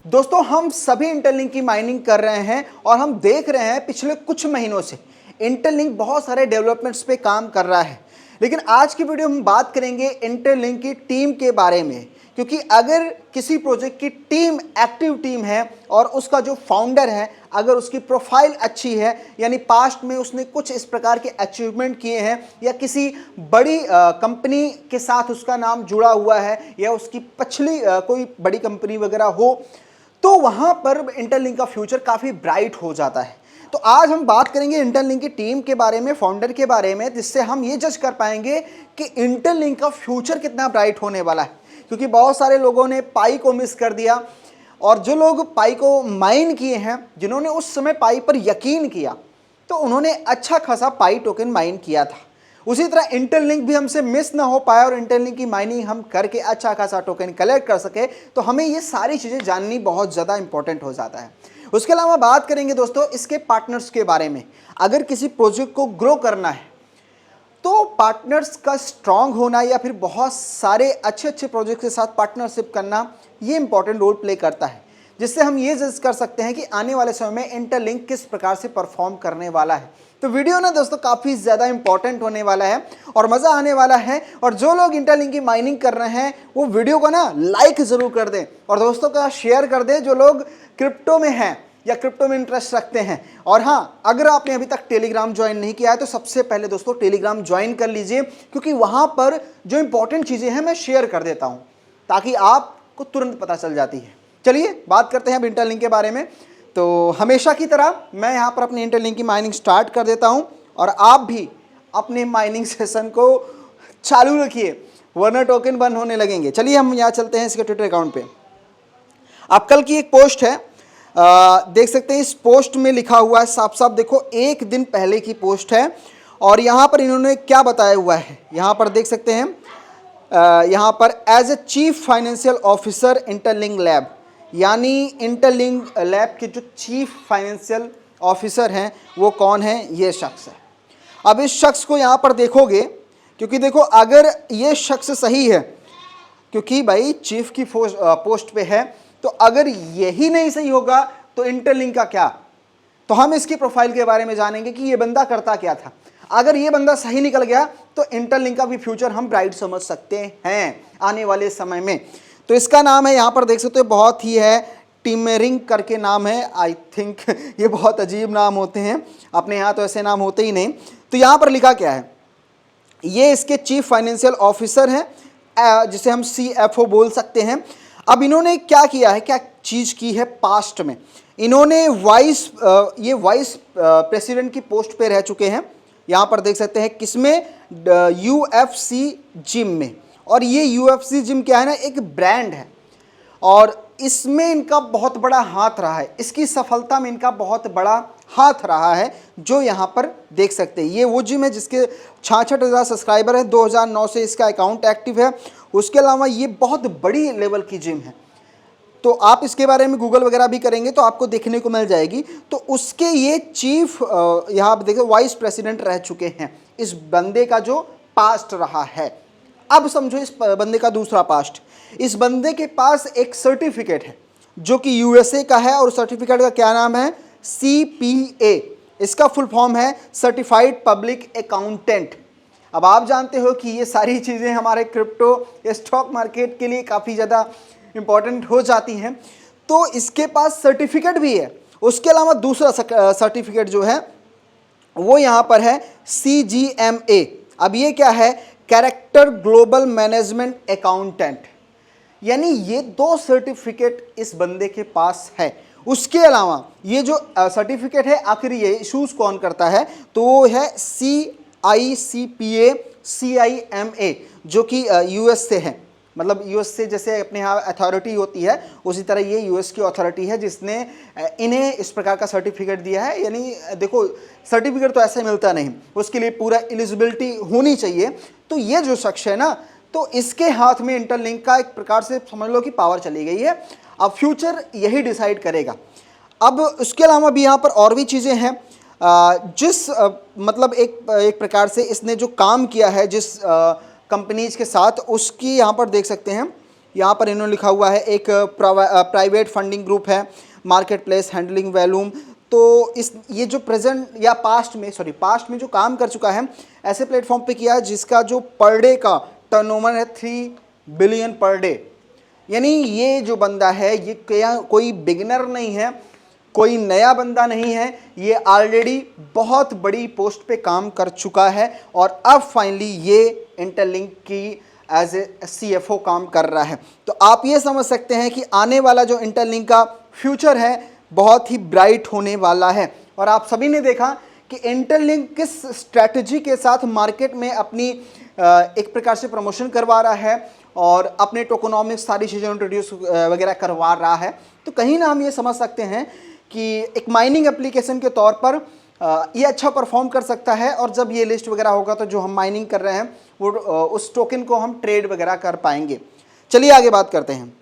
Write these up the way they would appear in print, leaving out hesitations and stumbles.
दोस्तों हम सभी इंटरलिंक की माइनिंग कर रहे हैं और हम देख रहे हैं पिछले कुछ महीनों से इंटरलिंक बहुत सारे डेवलपमेंट्स पे काम कर रहा है। लेकिन आज की वीडियो में हम बात करेंगे इंटरलिंक की टीम के बारे में, क्योंकि अगर किसी प्रोजेक्ट की टीम एक्टिव टीम है और उसका जो फाउंडर है अगर उसकी प्रोफाइल अच्छी है, यानी पास्ट में उसने कुछ इस प्रकार के अचीवमेंट किए हैं या किसी बड़ी कंपनी के साथ उसका नाम जुड़ा हुआ है या उसकी पिछली कोई बड़ी कंपनी वगैरह हो, तो वहाँ पर इंटरलिंक का फ्यूचर काफ़ी ब्राइट हो जाता है। तो आज हम बात करेंगे इंटरलिंक की टीम के बारे में, फाउंडर के बारे में, जिससे हम ये जज कर पाएंगे कि इंटरलिंक का फ्यूचर कितना ब्राइट होने वाला है। क्योंकि बहुत सारे लोगों ने पाई को मिस कर दिया और जो लोग पाई को माइन किए हैं, जिन्होंने उस समय पाई पर यकीन किया, तो उन्होंने अच्छा खासा पाई टोकन माइन किया था। उसी तरह इंटरलिंक भी हमसे मिस ना हो पाए और इंटरलिंक की माइनिंग हम करके अच्छा खासा टोकन कलेक्ट कर सके, तो हमें ये सारी चीज़ें जाननी बहुत ज़्यादा इंपॉर्टेंट हो जाता है। उसके अलावा बात करेंगे दोस्तों इसके पार्टनर्स के बारे में। अगर किसी प्रोजेक्ट को ग्रो करना है तो पार्टनर्स का स्ट्रांग होना या फिर बहुत सारे अच्छे अच्छे प्रोजेक्ट के साथ पार्टनरशिप करना, ये इंपॉर्टेंट रोल प्ले करता है, जिससे हम ये जज कर सकते हैं कि आने वाले समय में इंटरलिंक किस प्रकार से परफॉर्म करने वाला है। तो वीडियो ना दोस्तों काफ़ी ज़्यादा इंपॉर्टेंट होने वाला है और मज़ा आने वाला है। और जो लोग इंटरलिंक की माइनिंग कर रहे हैं वो वीडियो को ना लाइक ज़रूर कर दें और दोस्तों का शेयर कर दें जो लोग क्रिप्टो में हैं या क्रिप्टो में इंटरेस्ट रखते हैं। और हाँ, अगर आपने अभी तक टेलीग्राम ज्वाइन नहीं किया है तो सबसे पहले दोस्तों टेलीग्राम ज्वाइन कर लीजिए, क्योंकि वहाँ पर जो इंपॉर्टेंट चीज़ें हैं मैं शेयर कर देता हूँ ताकि आपको तुरंत पता चल जाती है। चलिए बात करते हैं अब इंटरलिंक के बारे में। तो हमेशा की तरह मैं यहाँ पर अपनी इंटरलिंक की माइनिंग स्टार्ट कर देता हूँ और आप भी अपने माइनिंग सेशन को चालू रखिए, वरना टोकन बंद होने लगेंगे। चलिए हम यहाँ चलते हैं इसके ट्विटर अकाउंट पे। अब कल की एक पोस्ट है, देख सकते हैं इस पोस्ट में लिखा हुआ है, साफ साफ देखो, एक दिन पहले की पोस्ट है और यहाँ पर इन्होंने क्या बताया हुआ है, यहाँ पर देख सकते हैं, यहाँ पर as a chief financial officer Interlink Lab, यानी इंटरलिंक लैब के जो चीफ फाइनेंशियल ऑफिसर हैं वो कौन है, ये शख्स है। अब इस शख्स को यहाँ पर देखोगे, क्योंकि देखो अगर ये शख्स सही है, क्योंकि भाई चीफ की पोस्ट पे है, तो अगर यही नहीं सही होगा तो इंटरलिंक का क्या। तो हम इसकी प्रोफाइल के बारे में जानेंगे कि ये बंदा करता क्या था। अगर ये बंदा सही निकल गया तो इंटरलिंक का भी फ्यूचर हम ब्राइट समझ सकते हैं आने वाले समय में। तो इसका नाम है, यहाँ पर देख सकते हो, बहुत ही है, टिमरिंग करके नाम है। आई थिंक ये बहुत अजीब नाम होते हैं, अपने यहाँ तो ऐसे नाम होते ही नहीं। तो यहाँ पर लिखा क्या है, ये इसके चीफ फाइनेंशियल ऑफिसर हैं, जिसे हम CFO बोल सकते हैं। अब इन्होंने क्या किया है, क्या चीज़ की है पास्ट में, इन्होंने ये वाइस प्रेसिडेंट की पोस्ट पे रह चुके हैं। यहाँ पर देख सकते हैं किसमें, UFC जिम में। और ये UFC जिम क्या है ना, एक ब्रांड है और इसमें इनका बहुत बड़ा हाथ रहा है, इसकी सफलता में इनका बहुत बड़ा हाथ रहा है, जो यहाँ पर देख सकते हैं। ये वो जिम है जिसके 66,000 सब्सक्राइबर है, 2009 से इसका अकाउंट एक्टिव है। उसके अलावा ये बहुत बड़ी लेवल की जिम है, तो आप इसके बारे में गूगल वगैरह भी करेंगे तो आपको देखने को मिल जाएगी। तो उसके ये चीफ यहाँ पर देखो वाइस प्रेसिडेंट रह चुके हैं। इस बंदे का जो पास्ट रहा है, अब समझो इस बंदे का दूसरा पास्ट। इस बंदे के पास एक सर्टिफिकेट है जो कि USA का है और सर्टिफिकेट का क्या नाम है, CPA। इसका फुल फॉर्म है सर्टिफाइड पब्लिक अकाउंटेंट। अब आप जानते हो कि ये सारी चीज़ें हमारे क्रिप्टो या स्टॉक मार्केट के लिए काफ़ी ज़्यादा इंपॉर्टेंट हो जाती हैं, तो इसके पास सर्टिफिकेट भी है। उसके अलावा दूसरा सर्टिफिकेट जो है वो यहाँ पर है CGMA। अब ये क्या है, कैरेक्टर ग्लोबल मैनेजमेंट अकाउंटेंट, यानी ये दो सर्टिफिकेट इस बंदे के पास है। उसके अलावा ये जो सर्टिफिकेट है, आखिर ये इशूज़ कौन करता है, तो वो है CICPA CIMA, जो कि US से है। मतलब US से जैसे अपने यहाँ अथॉरिटी होती है, उसी तरह ये US की अथॉरिटी है जिसने इन्हें इस प्रकार का सर्टिफिकेट दिया है। यानी देखो सर्टिफिकेट तो ऐसे मिलता नहीं, उसके लिए पूरा एलिजिबिलिटी होनी चाहिए। तो ये जो शख्स है ना, तो इसके हाथ में इंटरलिंक का एक प्रकार से समझ लो कि पावर चली गई है। अब फ्यूचर यही डिसाइड करेगा। अब उसके अलावा भी यहाँ पर और भी चीज़ें हैं, मतलब एक प्रकार से इसने जो काम किया है जिस कंपनीज के साथ, उसकी यहाँ पर देख सकते हैं यहाँ पर इन्होंने लिखा हुआ है एक प्राइवेट फंडिंग ग्रुप है, मार्केट प्लेस हैंडलिंग वैल्यूम। तो ये जो प्रेजेंट या पास्ट में जो काम कर चुका है ऐसे प्लेटफॉर्म पे किया जिसका जो पर डे का टर्नओवर है 3 बिलियन पर डे। यानी ये जो बंदा है ये कोई बिगिनर नहीं है, कोई नया बंदा नहीं है, ये ऑलरेडी बहुत बड़ी पोस्ट पे काम कर चुका है और अब फाइनली ये इंटरलिंक की एज ए CFO काम कर रहा है। तो आप ये समझ सकते हैं कि आने वाला जो इंटरलिंक का फ्यूचर है बहुत ही ब्राइट होने वाला है। और आप सभी ने देखा कि इंटरलिंक किस स्ट्रैटेजी के साथ मार्केट में अपनी एक प्रकार से प्रमोशन करवा रहा है और अपने टोकोनॉमिक्स सारी चीज़ें इंट्रोड्यूस वगैरह करवा रहा है। तो कहीं ना हम ये समझ सकते हैं कि एक माइनिंग एप्लीकेशन के तौर पर ये अच्छा परफॉर्म कर सकता है और जब ये लिस्ट वगैरह होगा तो जो हम माइनिंग कर रहे हैं वो उस टोकन को हम ट्रेड वगैरह कर पाएंगे। चलिए आगे बात करते हैं।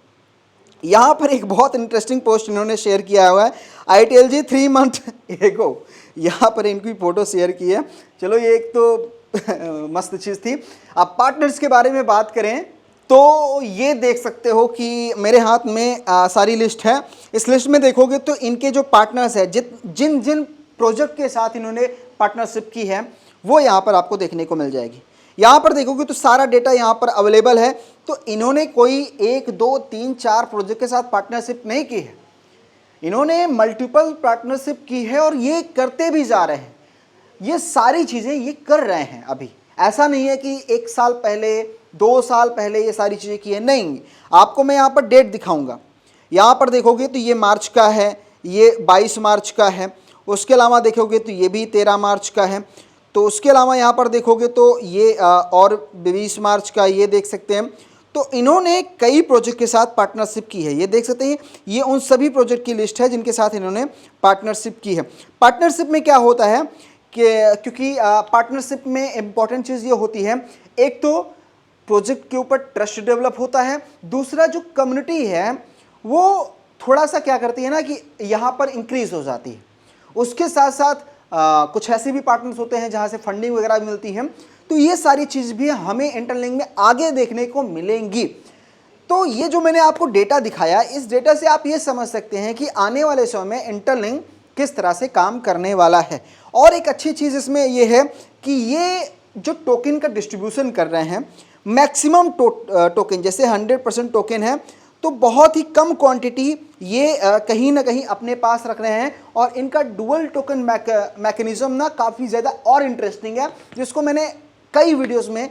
यहाँ पर एक बहुत इंटरेस्टिंग पोस्ट इन्होंने शेयर किया हुआ है, ITLG 3 मंथ एगो। यहाँ पर इनकी फ़ोटो शेयर की है। चलो ये एक तो मस्त चीज़ थी। अब पार्टनर्स के बारे में बात करें तो ये देख सकते हो कि मेरे हाथ में सारी लिस्ट है। इस लिस्ट में देखोगे तो इनके जो पार्टनर्स हैं जिन जिन प्रोजेक्ट के साथ इन्होंने पार्टनरशिप की है वो यहाँ पर आपको देखने को मिल जाएगी। यहाँ पर देखोगे तो सारा डेटा यहाँ पर अवेलेबल है। तो इन्होंने कोई 1 2 3 4 प्रोजेक्ट के साथ पार्टनरशिप नहीं की है, इन्होंने मल्टीपल पार्टनरशिप की है और ये करते भी जा रहे हैं। ये सारी चीज़ें ये कर रहे हैं अभी। ऐसा नहीं है कि 1 साल पहले 2 साल पहले ये सारी चीज़ें की है, नहीं। आपको मैं यहाँ पर डेट दिखाऊंगा। यहाँ पर देखोगे तो ये मार्च का है, ये 22 मार्च का है। उसके अलावा देखोगे तो ये भी 13 मार्च का है। तो उसके अलावा यहाँ पर देखोगे तो ये और 20 मार्च का ये देख सकते हैं। तो इन्होंने कई प्रोजेक्ट के साथ पार्टनरशिप की है। ये देख सकते हैं, ये उन सभी प्रोजेक्ट की लिस्ट है जिनके साथ इन्होंने पार्टनरशिप की है। पार्टनरशिप में क्या होता है कि क्योंकि पार्टनरशिप में इम्पॉर्टेंट चीज़ ये होती है, एक तो प्रोजेक्ट के ऊपर ट्रस्ट डेवलप होता है, दूसरा जो कम्युनिटी है वो थोड़ा सा क्या करती है ना कि यहाँ पर इंक्रीज हो जाती है। उसके साथ साथ कुछ ऐसे भी पार्टनर्स होते हैं जहाँ से फंडिंग वगैरह भी मिलती है। तो ये सारी चीज़ भी हमें इंटरलिंक में आगे देखने को मिलेंगी। तो ये जो मैंने आपको डेटा दिखाया, इस डेटा से आप ये समझ सकते हैं कि आने वाले समय में इंटरलिंक किस तरह से काम करने वाला है। और एक अच्छी चीज़ इसमें ये है कि ये जो टोकन का डिस्ट्रीब्यूशन कर रहे हैं, मैक्सिमम टोकन जैसे 100% टोकन है तो बहुत ही कम क्वांटिटी ये कहीं ना कहीं अपने पास रख रहे हैं। और इनका डुअल टोकन मैकेनिज्म ना काफ़ी ज़्यादा और इंटरेस्टिंग है, जिसको मैंने कई वीडियोस में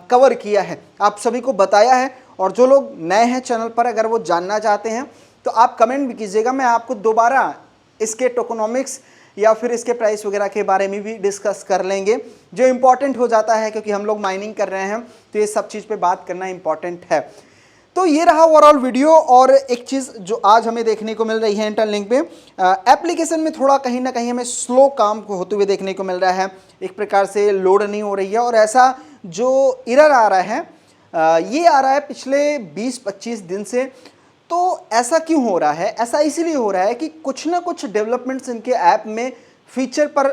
कवर किया है, आप सभी को बताया है। और जो लोग नए हैं चैनल पर, अगर वो जानना चाहते हैं तो आप कमेंट भी कीजिएगा, मैं आपको दोबारा इसके टोकोनॉमिक्स या फिर इसके प्राइस वगैरह के बारे में भी डिस्कस कर लेंगे, जो इम्पॉर्टेंट हो जाता है क्योंकि हम लोग माइनिंग कर रहे हैं तो ये सब चीज़ पे बात करना इम्पॉर्टेंट है। तो ये रहा ओवरऑल वीडियो। और एक चीज़ जो आज हमें देखने को मिल रही है इंटरलिंक पे, एप्लीकेशन में थोड़ा कहीं ना कहीं हमें स्लो काम को होते हुए देखने को मिल रहा है, एक प्रकार से लोड नहीं हो रही है। और ऐसा जो एरर आ रहा है ये आ रहा है पिछले 20-25 दिन से। तो ऐसा क्यों हो रहा है? ऐसा इसीलिए हो रहा है कि कुछ ना कुछ डेवलपमेंट्स इनके ऐप में फीचर पर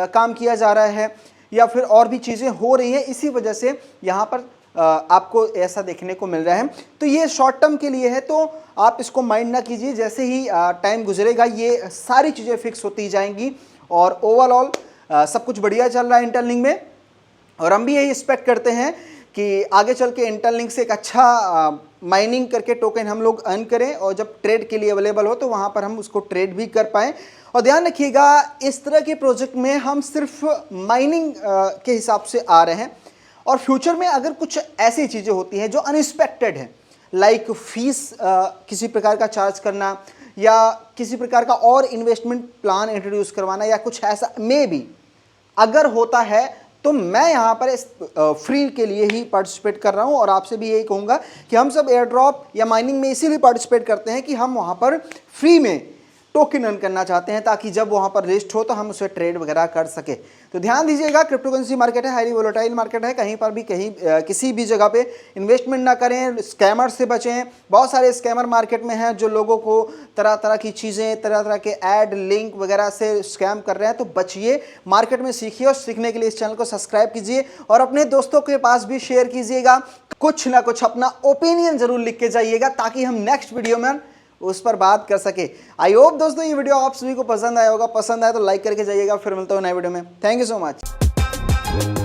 काम किया जा रहा है या फिर और भी चीज़ें हो रही हैं, इसी वजह से यहाँ पर आपको ऐसा देखने को मिल रहा है। तो ये शॉर्ट टर्म के लिए है, तो आप इसको माइंड ना कीजिए। जैसे ही टाइम गुजरेगा ये सारी चीज़ें फिक्स होती जाएंगी और ओवरऑल सब कुछ बढ़िया चल रहा है इंटरलिंक में। और हम भी यही एक्सपेक्ट करते हैं कि आगे चल के इंटरलिंक से एक अच्छा माइनिंग करके टोकन हम लोग अर्न करें और जब ट्रेड के लिए अवेलेबल हो तो वहाँ पर हम उसको ट्रेड भी कर पाएँ। और ध्यान रखिएगा, इस तरह के प्रोजेक्ट में हम सिर्फ माइनिंग के हिसाब से आ रहे हैं और फ्यूचर में अगर कुछ ऐसी चीज़ें होती हैं जो अनएक्सपेक्टेड है, लाइक फीस किसी प्रकार का चार्ज करना या किसी प्रकार का और इन्वेस्टमेंट प्लान इंट्रोड्यूस करवाना या कुछ ऐसा मे बी अगर होता है, तो मैं यहाँ पर इस फ्री के लिए ही पार्टिसिपेट कर रहा हूँ। और आपसे भी यही कहूँगा कि हम सब एयर ड्रॉप या माइनिंग में इसीलिए पार्टिसिपेट करते हैं कि हम वहाँ पर फ्री में टोकन अर्न करना चाहते हैं, ताकि जब वहाँ पर लिस्ट हो तो हम उसे ट्रेड वगैरह कर सके। तो ध्यान दीजिएगा, क्रिप्टोकरेंसी मार्केट है, हाईली वोलेटाइल मार्केट है, कहीं पर भी किसी भी जगह पे इन्वेस्टमेंट ना करें, स्कैमर से बचें। बहुत सारे स्कैमर मार्केट में हैं जो लोगों को तरह तरह की चीज़ें, तरह तरह के ऐड लिंक वगैरह से स्कैम कर रहे हैं। तो बचिए, मार्केट में सीखिए और सीखने के लिए इस चैनल को सब्सक्राइब कीजिए और अपने दोस्तों के पास भी शेयर कीजिएगा। कुछ ना कुछ अपना ओपिनियन जरूर लिख के जाइएगा ताकि हम नेक्स्ट वीडियो में उस पर बात कर सके। आई होप दोस्तों ये वीडियो आप सभी को पसंद आया होगा। पसंद आया तो लाइक करके जाइएगा। फिर मिलता हूं नए वीडियो में। Thank you so much.